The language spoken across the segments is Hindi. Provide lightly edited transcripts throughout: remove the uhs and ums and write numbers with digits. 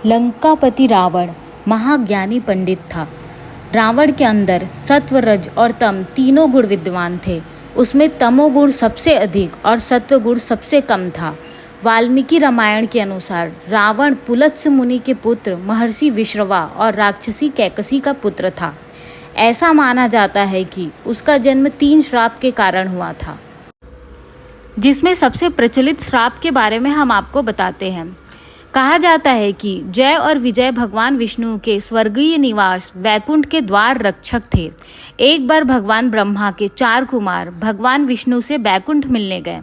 लंकापति रावण महाज्ञानी पंडित था। रावण के अंदर सत्व, रज और तम तीनों गुण विद्यमान थे। उसमें तमोगुण सबसे अधिक और सत्वगुण सबसे कम था। वाल्मीकि रामायण के अनुसार रावण पुलत्स मुनि के पुत्र महर्षि विश्रवा और राक्षसी कैकसी का पुत्र था। ऐसा माना जाता है कि उसका जन्म 3 श्राप के कारण हुआ था, जिसमें सबसे प्रचलित श्राप के बारे में हम आपको बताते हैं। कहा जाता है कि जय और विजय भगवान विष्णु के स्वर्गीय निवास वैकुंठ के द्वार रक्षक थे। एक बार भगवान ब्रह्मा के 4 कुमार भगवान विष्णु से वैकुंठ मिलने गए।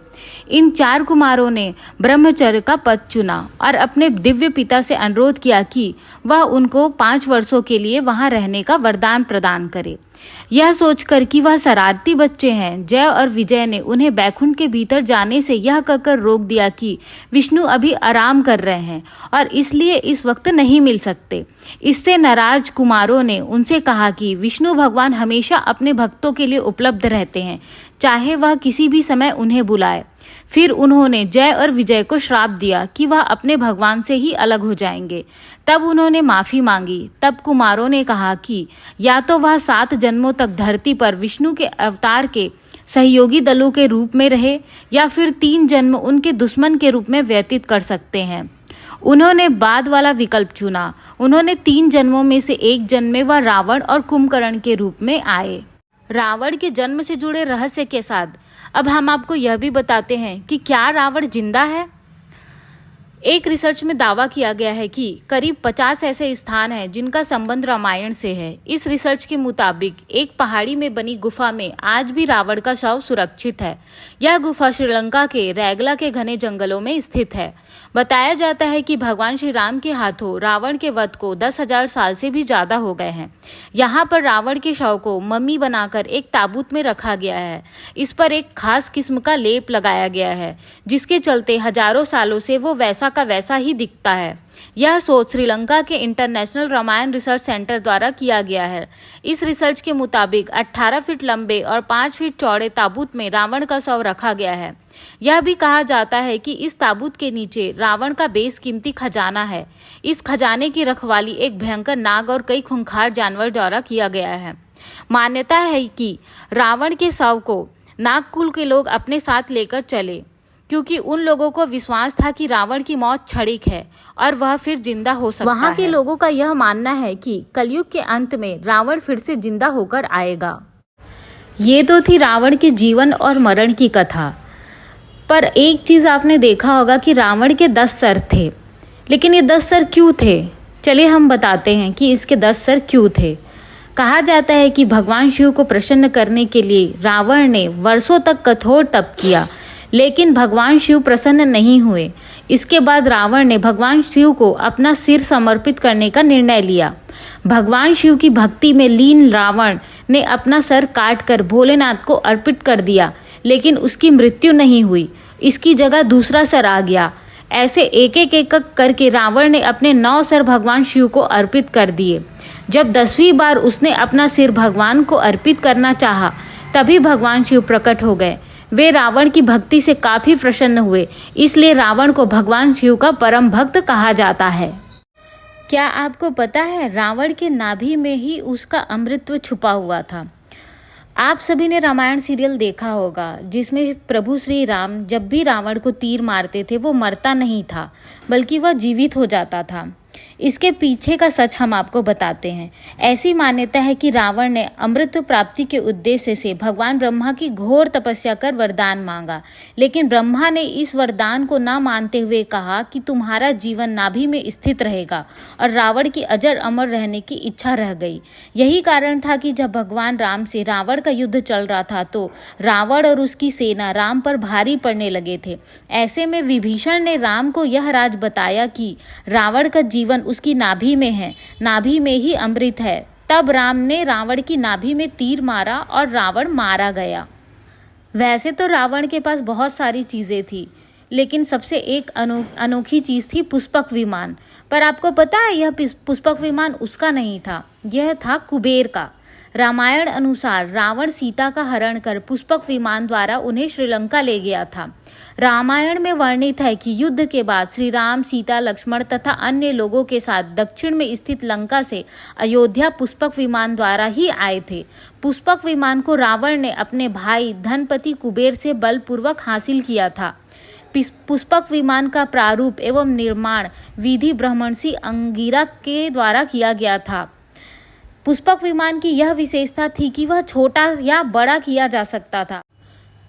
इन 4 कुमारों ने ब्रह्मचर्य का पथ चुना और अपने दिव्य पिता से अनुरोध किया कि वह उनको 5 वर्षों के लिए वहां रहने का वरदान प्रदान करे। यह सोचकर कि वह शरारती बच्चे हैं, जय और विजय ने उन्हें बैकुंठ के भीतर जाने से यह कहकर रोक दिया कि विष्णु अभी आराम कर रहे हैं और इसलिए इस वक्त नहीं मिल सकते। इससे नाराज कुमारों ने उनसे कहा कि विष्णु भगवान हमेशा अपने भक्तों के लिए उपलब्ध रहते हैं, चाहे वह किसी भी समय उन्हें बुलाए। फिर उन्होंने जय और विजय को श्राप दिया कि वह अपने भगवान से ही अलग हो जाएंगे। तब उन्होंने माफी मांगी। तब कुमारों ने कहा कि या तो वह 7 जन्मों तक धरती पर विष्णु के अवतार के सहयोगी दलों के रूप में रहे या फिर 3 जन्म उनके दुश्मन के रूप में व्यतीत कर सकते हैं। उन्होंने बाद वाला विकल्प चुना। उन्होंने 3 जन्मों में से एक जन्म में वह रावण और कुंभकर्ण के रूप में आए। रावण के जन्म से जुड़े रहस्य के साथ अब हम आपको यह भी बताते हैं कि क्या रावण जिंदा है। एक रिसर्च में दावा किया गया है कि करीब 50 ऐसे स्थान हैं जिनका संबंध रामायण से है। इस रिसर्च के मुताबिक एक पहाड़ी में बनी गुफा में आज भी रावण का शव सुरक्षित है। यह गुफा श्रीलंका के रैगला के घने जंगलों में स्थित है। बताया जाता है कि भगवान श्री राम के हाथों रावण के वध को 10,000 साल से भी ज्यादा हो गए हैं। यहाँ पर रावण के शव को मम्मी बनाकर एक ताबूत में रखा गया है। इस पर एक खास किस्म का लेप लगाया गया है, जिसके चलते हजारों सालों से वो वैसा का वैसा ही दिखता है। यह शोध श्रीलंका के इंटरनेशनल रामायण रिसर्च सेंटर द्वारा किया गया है। इस रिसर्च के मुताबिक 18 फीट लंबे और 5 फीट चौड़े ताबूत में रावण का शव रखा गया है। यह भी कहा जाता है कि इस ताबूत के नीचे रावण का बेशकीमती खजाना है। इस खजाने की रखवाली एक भयंकर नाग और कई खूंखार जानवर द्वारा किया गया है। मान्यता है कि रावण के शव को नागकुल के लोग अपने साथ लेकर चले, क्योंकि उन लोगों को विश्वास था कि रावण की मौत क्षणिक है और वह फिर जिंदा हो सकता है। वहाँ के लोगों का यह मानना है कि कलयुग के अंत में रावण फिर से जिंदा होकर आएगा। ये तो थी रावण के जीवन और मरण की कथा। पर एक चीज आपने देखा होगा कि रावण के 10 सर थे, लेकिन ये 10 सर क्यों थे? चलिए हम बताते हैं कि इसके 10 सर क्यों थे। कहा जाता है कि भगवान शिव को प्रसन्न करने के लिए रावण ने वर्षों तक कठोर तप किया, लेकिन भगवान शिव प्रसन्न नहीं हुए। इसके बाद रावण ने भगवान शिव को अपना सिर समर्पित करने का निर्णय लिया। भगवान शिव की भक्ति में लीन रावण ने अपना सर काटकर भोलेनाथ को अर्पित कर दिया, लेकिन उसकी मृत्यु नहीं हुई। इसकी जगह दूसरा सर आ गया। ऐसे एक एक करके रावण ने अपने 9 सर भगवान शिव को अर्पित कर दिए। जब 10वीं बार उसने अपना सिर भगवान को अर्पित करना चाहा, तभी भगवान शिव प्रकट हो गए। वे रावण की भक्ति से काफी प्रसन्न हुए, इसलिए रावण को भगवान शिव का परम भक्त कहा जाता है। क्या आपको पता है रावण के नाभि में ही उसका अमृतत्व छुपा हुआ था। आप सभी ने रामायण सीरियल देखा होगा, जिसमें प्रभु श्री राम जब भी रावण को तीर मारते थे वो मरता नहीं था, बल्कि वह जीवित हो जाता था। इसके पीछे का सच हम आपको बताते हैं। ऐसी मान्यता है कि रावण ने अमृत प्राप्ति के उद्देश्य से भगवान ब्रह्मा की घोर तपस्या कर वरदान मांगा, लेकिन ब्रह्मा ने इस वरदान को न मानते हुए कहा कि तुम्हारा जीवन नाभि में स्थित रहेगा, और रावण की अजर अमर रहने की इच्छा रह गई। यही कारण था कि जब भगवान राम से रावण का युद्ध चल रहा था तो रावण और उसकी सेना राम पर भारी पड़ने लगे थे। ऐसे में विभीषण ने राम को यह राज बताया कि रावण का जीवन उसकी नाभि में है, नाभि में ही अमृत है। तब राम ने रावण की नाभि में तीर मारा और रावण मारा गया। वैसे तो रावण के पास बहुत सारी चीजें थी, लेकिन सबसे एक अनोखी चीज थी पुष्पक विमान। पर आपको पता है यह पुष्पक विमान उसका नहीं था, यह था कुबेर का। रामायण अनुसार रावण सीता का हरण कर पुष्पक विमान द्वारा उन्हें श्रीलंका ले गया था। रामायण में वर्णित है कि युद्ध के बाद श्री राम, सीता, लक्ष्मण तथा अन्य लोगों के साथ दक्षिण में स्थित लंका से अयोध्या पुष्पक विमान द्वारा ही आए थे। पुष्पक विमान को रावण ने अपने भाई धनपति कुबेर से बलपूर्वक हासिल किया था। पुष्पक विमान का प्रारूप एवं निर्माण विधि ब्रह्मर्षि अंगिरा के द्वारा किया गया था। पुष्पक विमान की यह विशेषता थी कि वह छोटा या बड़ा किया जा सकता था।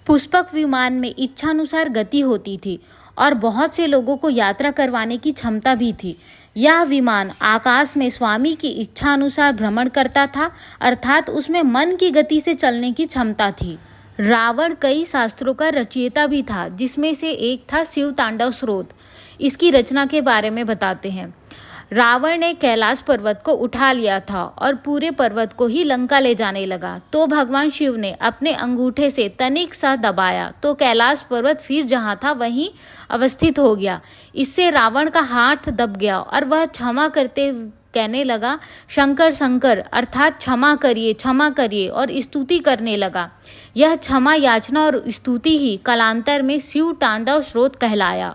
पुष्पक विमान में इच्छानुसार गति होती थी और बहुत से लोगों को यात्रा करवाने की क्षमता भी थी। यह विमान आकाश में स्वामी की इच्छा अनुसार भ्रमण करता था, अर्थात उसमें मन की गति से चलने की क्षमता थी। रावण कई शास्त्रों का रचयिता भी था, जिसमें से एक था शिव तांडव स्तोत्र। इसकी रचना के बारे में बताते हैं। रावण ने कैलाश पर्वत को उठा लिया था और पूरे पर्वत को ही लंका ले जाने लगा। तो भगवान शिव ने अपने अंगूठे से तनिक सा दबाया तो कैलाश पर्वत फिर जहाँ था वहीं अवस्थित हो गया। इससे रावण का हाथ दब गया और वह क्षमा करते कहने लगा, शंकर शंकर, अर्थात क्षमा करिए और स्तुति करने लगा। यह क्षमा याचना और स्तुति ही कालांतर में शिव तांडव स्तोत्र कहलाया।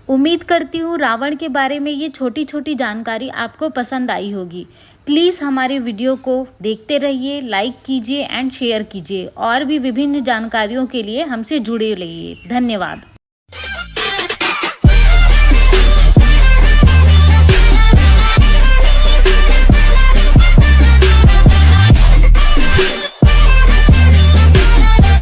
उम्मीद करती हूँ रावण के बारे में ये छोटी छोटी जानकारी आपको पसंद आई होगी। प्लीज़ हमारे वीडियो को देखते रहिए, लाइक कीजिए एंड शेयर कीजिए और भी विभिन्न जानकारियों के लिए हमसे जुड़े रहिए। धन्यवाद।